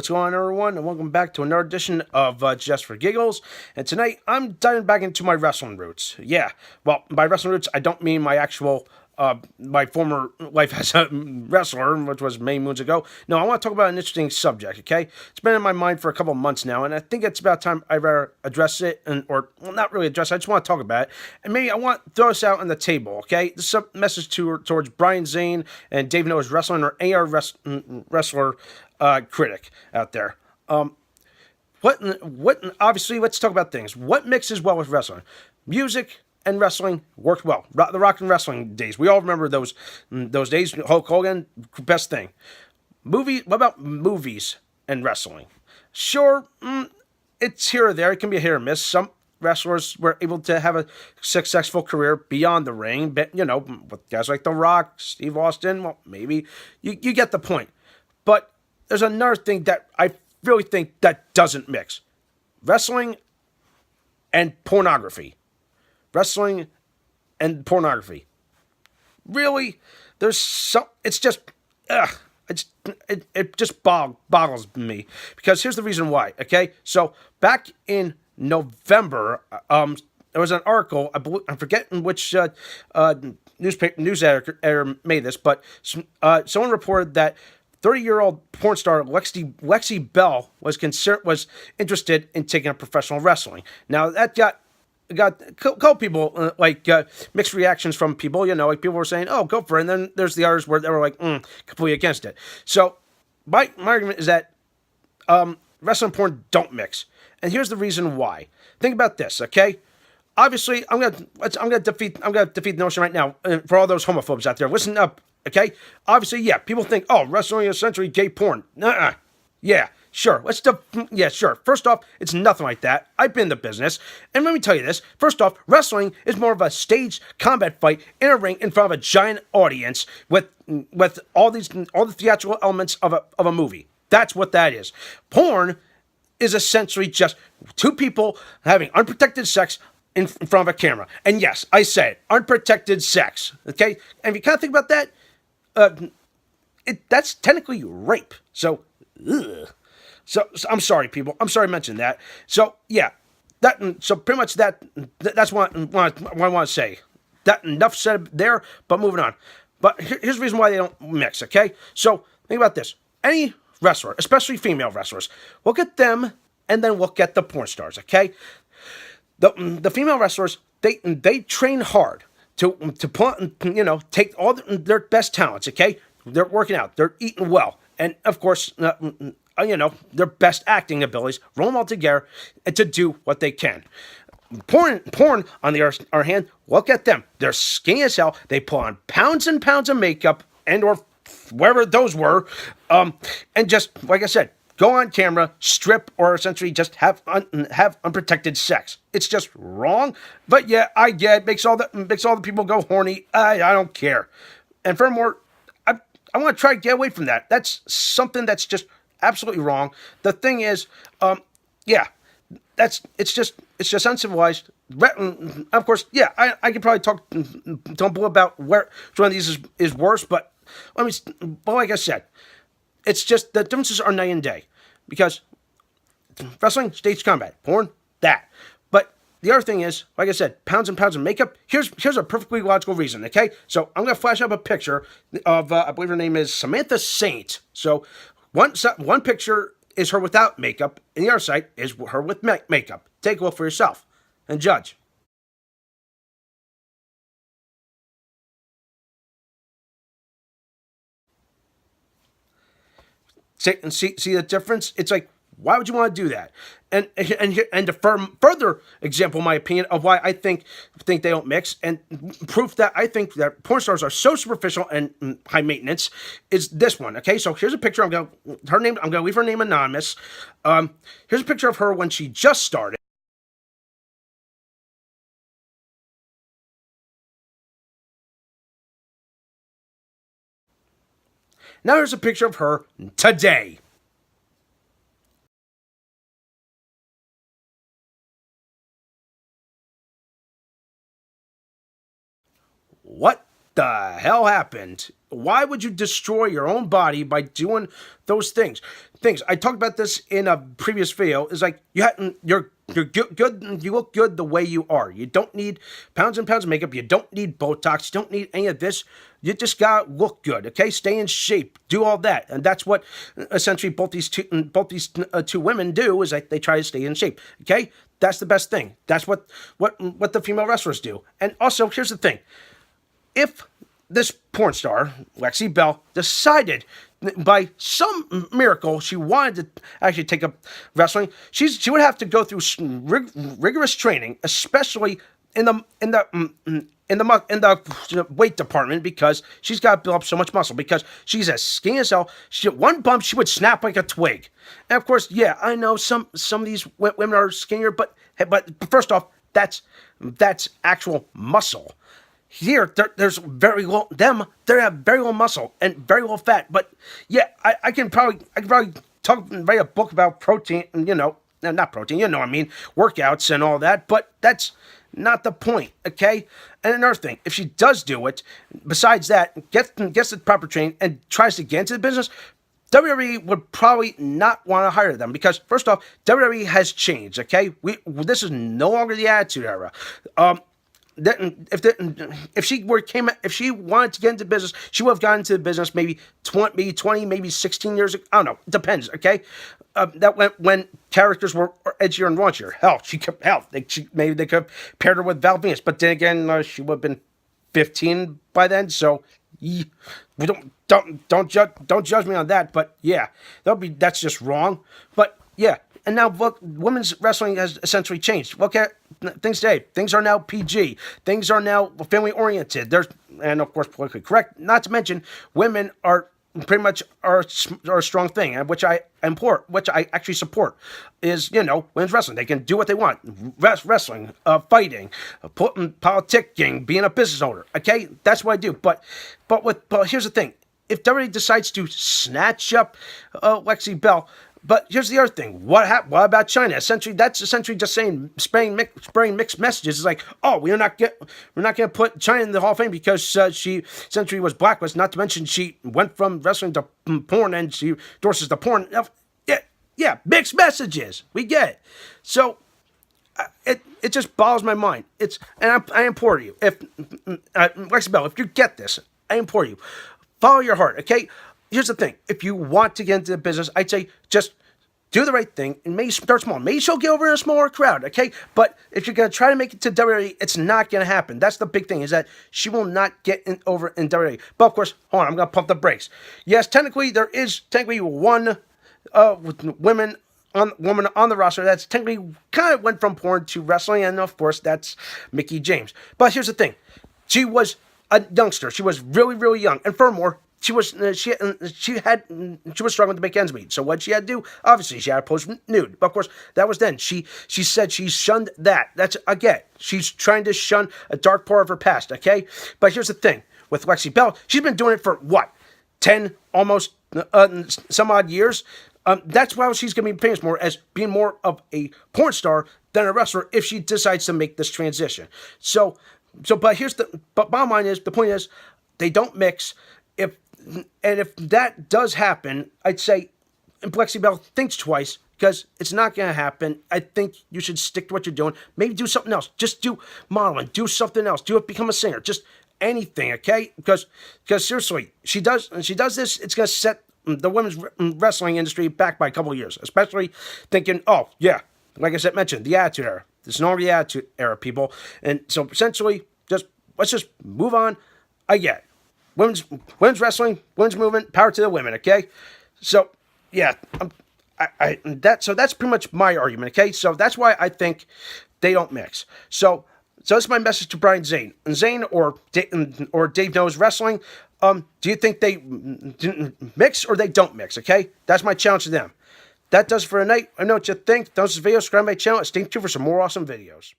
what's going on, everyone? And welcome back to another edition of Just for Giggles. And tonight, I'm diving back into my wrestling roots. Yeah, well, by wrestling roots, I don't mean my actual, my former life as a wrestler, which was many moons ago. No, I want to talk about an interesting subject, okay? It's been in my mind for a couple of months now, and I think it's about time I rather address it, or well, not really address it, I just want to talk about it. And maybe I want to throw this out on the table, okay? This is a message towards Brian Zane and Dave Noah's Wrestling, or AR Wrestler critic out there. Obviously, let's talk about things. What mixes well with wrestling? Music and wrestling worked well. The rock and wrestling days. We all remember those days. Hulk Hogan, best thing. What about movies and wrestling? Sure, it's here or there. It can be a hit or miss. Some wrestlers were able to have a successful career beyond the ring. But, with guys like The Rock, Steve Austin, well, maybe you get the point. But there's another thing that I really think that doesn't mix. Wrestling and pornography. Wrestling and pornography. Really? There's some... It's just... Ugh. It just boggles me. Because here's the reason why, okay? So, back in November, there was an article, I'm forgetting which news editor made this, but someone reported that 30-year-old porn star Lexi Bell was interested in taking up professional wrestling. Now that got a couple people mixed reactions from people. Like people were saying, "Oh, go for it," and then there's the others where they were like, completely against it. So my argument is that wrestling and porn don't mix, and here's the reason why. Think about this, okay? Obviously, I'm gonna defeat the notion right now for all those homophobes out there. Listen up. Okay? Obviously, yeah, people think, oh, wrestling is essentially gay porn. Nuh-uh. Yeah, sure. Yeah, sure. First off, it's nothing like that. I've been in the business. And let me tell you this. First off, wrestling is more of a staged combat fight in a ring in front of a giant audience with all the theatrical elements of a movie. That's what that is. Porn is essentially just two people having unprotected sex in front of a camera. And yes, I said unprotected sex. Okay? And if you kind of think about that, that's technically rape. So, ugh. So I'm sorry, people. I'm sorry to mention that. So yeah, so pretty much that's what I want to say. That enough said there. But moving on. But here's the reason why they don't mix. Okay, so think about this. Any wrestler, especially female wrestlers, look at them, and then look at the porn stars. Okay, the female wrestlers they train hard to take all their best talents, okay? They're working out, they're eating well, and of course, their best acting abilities, roll them all together to do what they can. Porn, on the other hand, look at them. They're skinny as hell. They put on pounds and pounds of makeup or wherever those were, and just, like I said, go on camera, strip, or essentially just have unprotected sex. It's just wrong. But yeah, I get it. Makes all the people go horny. I don't care. And furthermore, I want to try to get away from that. That's something that's just absolutely wrong. The thing is, it's just uncivilized. Of course, yeah, I could probably talk about which one of these is worse, but like I said, it's just the differences are night and day. Because wrestling, stage combat, porn, that. But the other thing is, like I said, pounds and pounds of makeup. Here's a perfectly logical reason, okay? So I'm going to flash up a picture of, I believe her name is Samantha Saint. So one picture is her without makeup, and the other side is her with makeup. Take a look for yourself and judge. See the difference? It's like, why would you want to do that? And to further example my opinion of why I think they don't mix, and proof that I think that porn stars are so superficial and high maintenance is this one. Okay, so here's a picture. I'm gonna leave her name anonymous. Here's a picture of her when she just started. Now here's a picture of her today. What the hell happened? Why would you destroy your own body by doing those things? I talked about this in a previous video. Is like you're good. You look good the way you are. You don't need pounds and pounds of makeup. You don't need Botox. You don't need any of this. You just gotta look good. Okay, stay in shape. Do all that, and that's what essentially both these two women do. Is like they try to stay in shape. Okay, that's the best thing. That's what the female wrestlers do. And also, here's the thing: if this porn star, Lexi Bell, decided by some miracle she wanted to actually take up wrestling, she would have to go through rigorous training, especially in the weight department, because she's got to build up so much muscle, because she's as skinny as hell. One bump, she would snap like a twig. And of course, yeah, I know some of these women are skinnier, but first off, that's actual muscle. Here, there's very low. They have very low muscle and very low fat. But yeah, I can probably write a book about protein. Not protein. You know what I mean, workouts and all that. But that's not the point, okay? And another thing, if she does do it, besides that, gets the proper training and tries to get into the business, WWE would probably not want to hire them, because first off, WWE has changed. Okay, this is no longer the Attitude Era. If she wanted to get into business, she would have gotten into the business maybe 20, maybe 16 years ago. I don't know. It depends, okay? That went when characters were edgier and raunchier. Maybe they could have paired her with Val Venus, but then again, she would have been 15 by then. So, we don't judge me on that. But yeah, that's just wrong. But yeah. And now, look, women's wrestling has essentially changed. Look at things today. Things are now PG. Things are now family-oriented. And of course, politically correct. Not to mention, women are pretty much are a strong thing, which I actually support. Is women's wrestling. They can do what they want. Wrestling, fighting, politicking, being a business owner. Okay, that's what I do. But here's the thing: if WWE decides to snatch up Lexi Bell. But here's the other thing. What about China? That's essentially just spraying mixed messages. It's like, oh, we're not going to put China in the Hall of Fame because she essentially was blacklisted. Not to mention she went from wrestling to porn, and she endorses the porn. Yeah, mixed messages. We get it. So it just boggles my mind. I implore you, if Lexi Bell, if you get this, I implore you, follow your heart. Okay. Here's the thing. If you want to get into the business, I'd say just do the right thing and maybe start small. Maybe she'll get over in a smaller crowd, okay? But if you're going to try to make it to WWE, it's not going to happen. That's the big thing, is that she will not get over in WWE. But of course, hold on, I'm going to pump the brakes. Yes, there is one woman on the roster that's technically kind of went from porn to wrestling, and of course, that's Mickie James. But here's the thing. She was a youngster. She was really, really young. And furthermore, she was struggling to make ends meet. So what she had to do? Obviously, she had to post nude. But of course, that was then. She said she shunned that. That's again. She's trying to shun a dark part of her past. Okay. But here's the thing with Lexi Bell. She's been doing it for what, 10 almost some odd years. That's why she's going to be famous more as being more of a porn star than a wrestler if she decides to make this transition. But bottom line is, the point is, they don't mix. If that does happen, I'd say Lexi Bell thinks twice, because it's not going to happen. I think you should stick to what you're doing. Maybe do something else. Just do modeling. Do something else. Become a singer. Just anything, okay? Because seriously, she does this, it's going to set the women's wrestling industry back by a couple of years. Especially thinking, oh yeah, like I mentioned, the Attitude Era. It's no longer the Attitude Era, people. And so essentially, let's just move on. I get it. Women's wrestling, women's movement, power to the women, okay? So, yeah, that's pretty much my argument, okay? So that's why I think they don't mix. So that's my message to Brian Zane. Zane or Dave Knows Wrestling, do you think they mix or they don't mix, okay? That's my challenge to them. That does it for tonight. I know what you think. Don't this video, subscribe to my channel, and stay tuned for some more awesome videos.